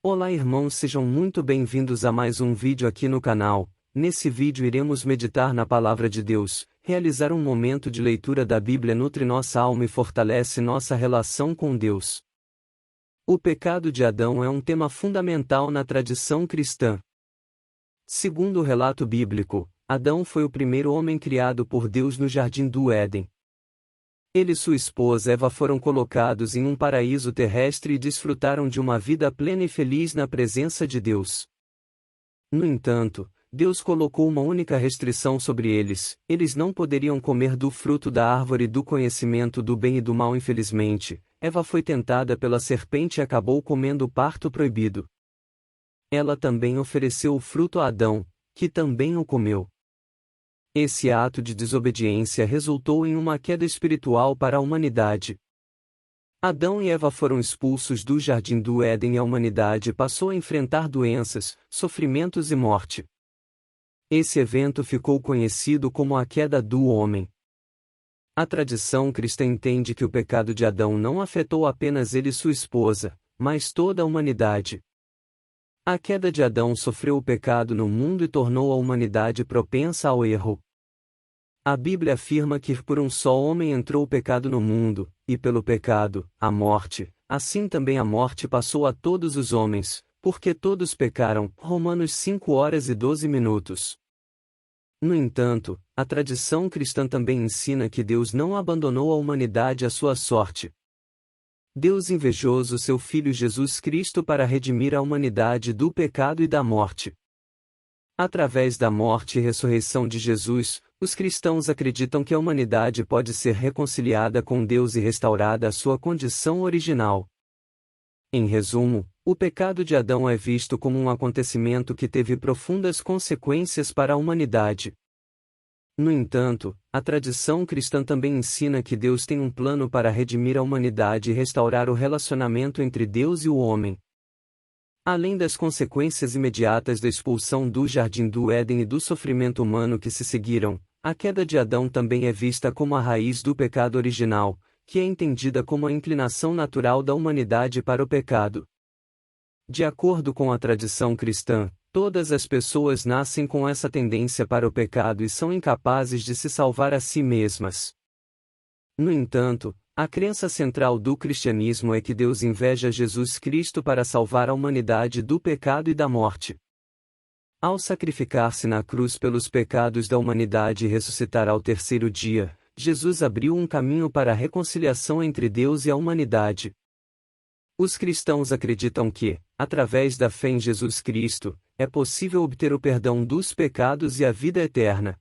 Olá irmãos, sejam muito bem-vindos a mais um vídeo aqui no canal. Nesse vídeo iremos meditar na Palavra de Deus. Realizar um momento de leitura da Bíblia nutre nossa alma e fortalece nossa relação com Deus. O pecado de Adão é um tema fundamental na tradição cristã. Segundo o relato bíblico, Adão foi o primeiro homem criado por Deus no jardim do Éden. Ele e sua esposa Eva foram colocados em um paraíso terrestre e desfrutaram de uma vida plena e feliz na presença de Deus. No entanto, Deus colocou uma única restrição sobre eles: eles não poderiam comer do fruto da árvore do conhecimento do bem e do mal. Infelizmente, Eva foi tentada pela serpente e acabou comendo o parto proibido. Ela também ofereceu o fruto a Adão, que também o comeu. Esse ato de desobediência resultou em uma queda espiritual para a humanidade. Adão e Eva foram expulsos do jardim do Éden e a humanidade passou a enfrentar doenças, sofrimentos e morte. Esse evento ficou conhecido como a queda do homem. A tradição cristã entende que o pecado de Adão não afetou apenas ele e sua esposa, mas toda a humanidade. A queda de Adão sofreu o pecado no mundo e tornou a humanidade propensa ao erro. A Bíblia afirma que por um só homem entrou o pecado no mundo, e pelo pecado, a morte, assim também a morte passou a todos os homens, porque todos pecaram. Romanos 5:12. No entanto, a tradição cristã também ensina que Deus não abandonou a humanidade à sua sorte. Deus enviou seu Filho Jesus Cristo para redimir a humanidade do pecado e da morte. Através da morte e ressurreição de Jesus, os cristãos acreditam que a humanidade pode ser reconciliada com Deus e restaurada à sua condição original. Em resumo, o pecado de Adão é visto como um acontecimento que teve profundas consequências para a humanidade. No entanto, a tradição cristã também ensina que Deus tem um plano para redimir a humanidade e restaurar o relacionamento entre Deus e o homem. Além das consequências imediatas da expulsão do jardim do Éden e do sofrimento humano que se seguiram, a queda de Adão também é vista como a raiz do pecado original, que é entendida como a inclinação natural da humanidade para o pecado. De acordo com a tradição cristã, todas as pessoas nascem com essa tendência para o pecado e são incapazes de se salvar a si mesmas. No entanto, a crença central do cristianismo é que Deus inveja Jesus Cristo para salvar a humanidade do pecado e da morte. Ao sacrificar-se na cruz pelos pecados da humanidade e ressuscitar ao terceiro dia, Jesus abriu um caminho para a reconciliação entre Deus e a humanidade. Os cristãos acreditam que, através da fé em Jesus Cristo, é possível obter o perdão dos pecados e a vida eterna.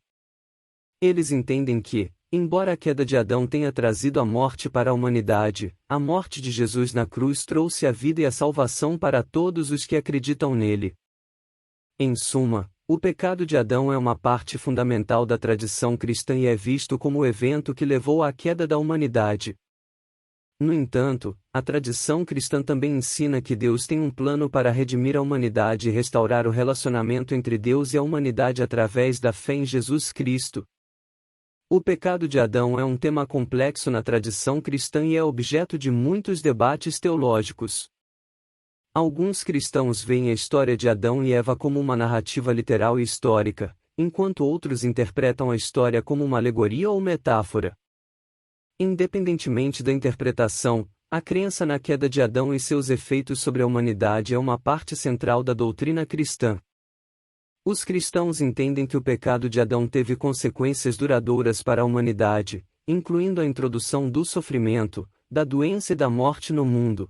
Eles entendem que, embora a queda de Adão tenha trazido a morte para a humanidade, a morte de Jesus na cruz trouxe a vida e a salvação para todos os que acreditam nele. Em suma, o pecado de Adão é uma parte fundamental da tradição cristã e é visto como o evento que levou à queda da humanidade. No entanto, a tradição cristã também ensina que Deus tem um plano para redimir a humanidade e restaurar o relacionamento entre Deus e a humanidade através da fé em Jesus Cristo. O pecado de Adão é um tema complexo na tradição cristã e é objeto de muitos debates teológicos. Alguns cristãos veem a história de Adão e Eva como uma narrativa literal e histórica, enquanto outros interpretam a história como uma alegoria ou metáfora. Independentemente da interpretação, a crença na queda de Adão e seus efeitos sobre a humanidade é uma parte central da doutrina cristã. Os cristãos entendem que o pecado de Adão teve consequências duradouras para a humanidade, incluindo a introdução do sofrimento, da doença e da morte no mundo.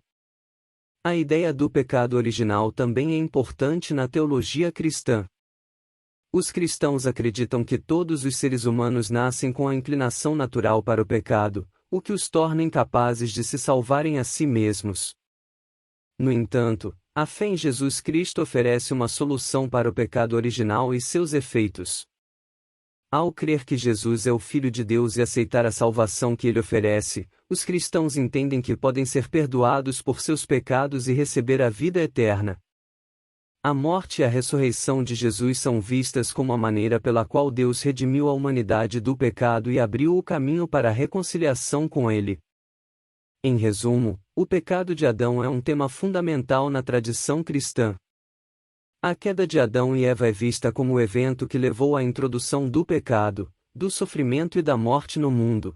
A ideia do pecado original também é importante na teologia cristã. Os cristãos acreditam que todos os seres humanos nascem com a inclinação natural para o pecado, o que os torna incapazes de se salvarem a si mesmos. No entanto, a fé em Jesus Cristo oferece uma solução para o pecado original e seus efeitos. Ao crer que Jesus é o Filho de Deus e aceitar a salvação que ele oferece, os cristãos entendem que podem ser perdoados por seus pecados e receber a vida eterna. A morte e a ressurreição de Jesus são vistas como a maneira pela qual Deus redimiu a humanidade do pecado e abriu o caminho para a reconciliação com ele. Em resumo, o pecado de Adão é um tema fundamental na tradição cristã. A queda de Adão e Eva é vista como o evento que levou à introdução do pecado, do sofrimento e da morte no mundo.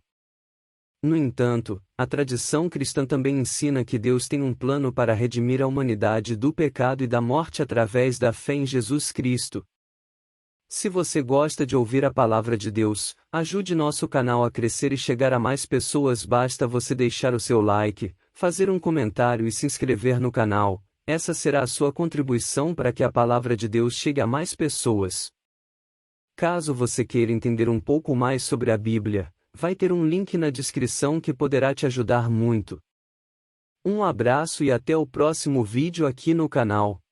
No entanto, a tradição cristã também ensina que Deus tem um plano para redimir a humanidade do pecado e da morte através da fé em Jesus Cristo. Se você gosta de ouvir a palavra de Deus, ajude nosso canal a crescer e chegar a mais pessoas. Basta você deixar o seu like, fazer um comentário e se inscrever no canal. Essa será a sua contribuição para que a palavra de Deus chegue a mais pessoas. Caso você queira entender um pouco mais sobre a Bíblia, vai ter um link na descrição que poderá te ajudar muito. Um abraço e até o próximo vídeo aqui no canal.